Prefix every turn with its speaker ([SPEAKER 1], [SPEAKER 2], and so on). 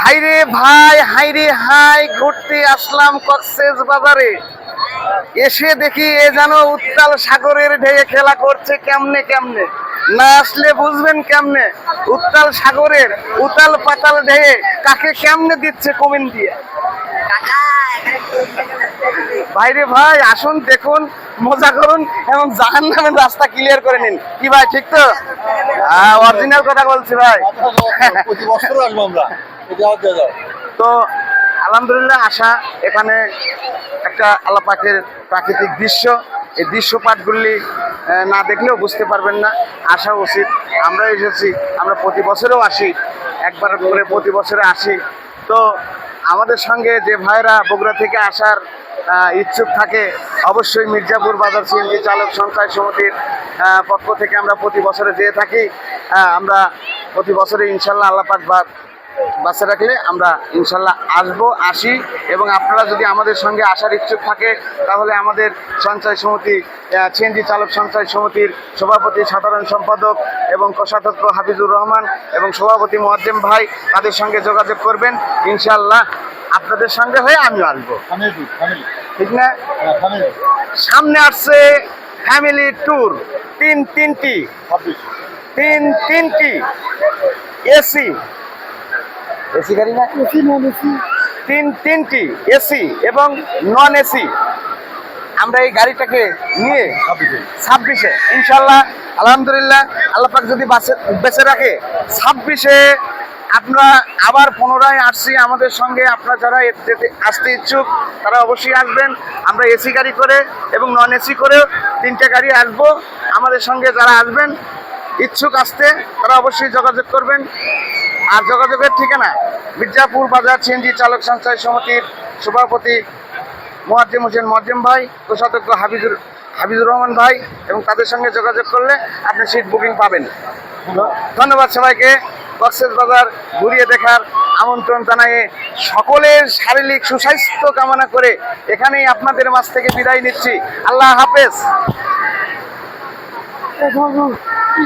[SPEAKER 1] হাইরে ভাই, হাইরে হাই, ঘুরতে আসলাম কক্সেস বাজারে। এসে দেখি এ যেন উত্তাল সাগরের ঢেউয়ে খেলা করছে। কেমনে কেমনে না আসলে বুঝবেন কেমনে। উত্তাল সাগরের উতাল পাতাল ঢেউয়ে কাকে কেমনে দিচ্ছে কমেন্ট দিয়ে। ভাইরে ভাই, আসুন দেখুন, মজা করুন এবং জাহান্নামের রাস্তা ক্লিয়ার করে নিন। কি ভাই, ঠিক তো? অরিজিনাল কথা বলছি ভাই।
[SPEAKER 2] প্রতি বছর আসবো আমরা।
[SPEAKER 1] তো আলহামদুলিল্লাহ, আসা এখানে একটা আল্লাহ পাকের প্রাকৃতিক দৃশ্য। এই দৃশ্যপাটগুলি না দেখলেও বুঝতে পারবেন না। আসা উচিত। আমরা এসেছি, আমরা প্রতি বছরেও আসি, একবার করে প্রতি বছরে আসি। তো আমাদের সঙ্গে যে ভাইরা বগুড়া থেকে আসার ইচ্ছুক থাকে, অবশ্যই মির্জাপুর বাজার সিএনজি চালক সঞ্চয় সমিতির পক্ষ থেকে আমরা প্রতি বছরে যেয়ে থাকি। আমরা প্রতি বছরে ইনশাল্লাহ আল্লাহ পাক বাসে রাখলে আমরা ইনশাল্লাহ আসি। এবং আপনারা যদি আমাদের সঙ্গে আসার ইচ্ছুক থাকে, তাহলে আমাদের সঞ্চয় সমিতি, সিএনজি চালক সঞ্চয় সমিতির সভাপতি, সাধারণ সম্পাদক এবং কোষাধ্যক্ষ হাফিজুর রহমান এবং সভাপতি মোয়াজ্জেম ভাই, তাদের সঙ্গে যোগাযোগ করবেন। ইনশাল্লাহ আপনাদের সঙ্গে হয়ে আমিও আসবো, ঠিক না? সামনে আসছে ফ্যামিলি ট্যুর, তিনটি এসি গাড়ি না, তিনটি এসি এবং নন এসি। আমরা এই গাড়িটাকে নিয়ে 26-এ ইনশাল্লাহ, আলহামদুলিল্লাহ, আল্লাহ পাক যদি বেঁচে রাখে, 26-এ আপনারা আবার পুনরায় আসছি আমাদের সঙ্গে। আপনারা যারা আসতে ইচ্ছুক তারা অবশ্যই আসবেন। আমরা এসি গাড়ি করে এবং নন এসি করেও 3টে গাড়ি আসবো। আমাদের সঙ্গে যারা আসবেন ইচ্ছুক আসতে, তারা অবশ্যই যোগাযোগ করবেন। আর যোগাযোগের ঠিকানা মির্জাপুর বাজার সিএনজি চালক সঞ্চয় সমিতির সভাপতি মোয়াজ্জেম হোসেন মোয়াজ্জেম ভাই, কোষাধ্যক্ষ হাফিজুর রহমান ভাই, এবং তাদের সঙ্গে যোগাযোগ করলে আপনি সিট বুকিং পাবেন। ধন্যবাদ সবাইকে। কক্সেস বাজার ঘুরিয়ে দেখার আমন্ত্রণ জানিয়ে সকলের শারীরিক সুস্বাস্থ্য কামনা করে এখানেই আপনাদের মাঝ থেকে বিদায় নিচ্ছি। আল্লাহ হাফেজ।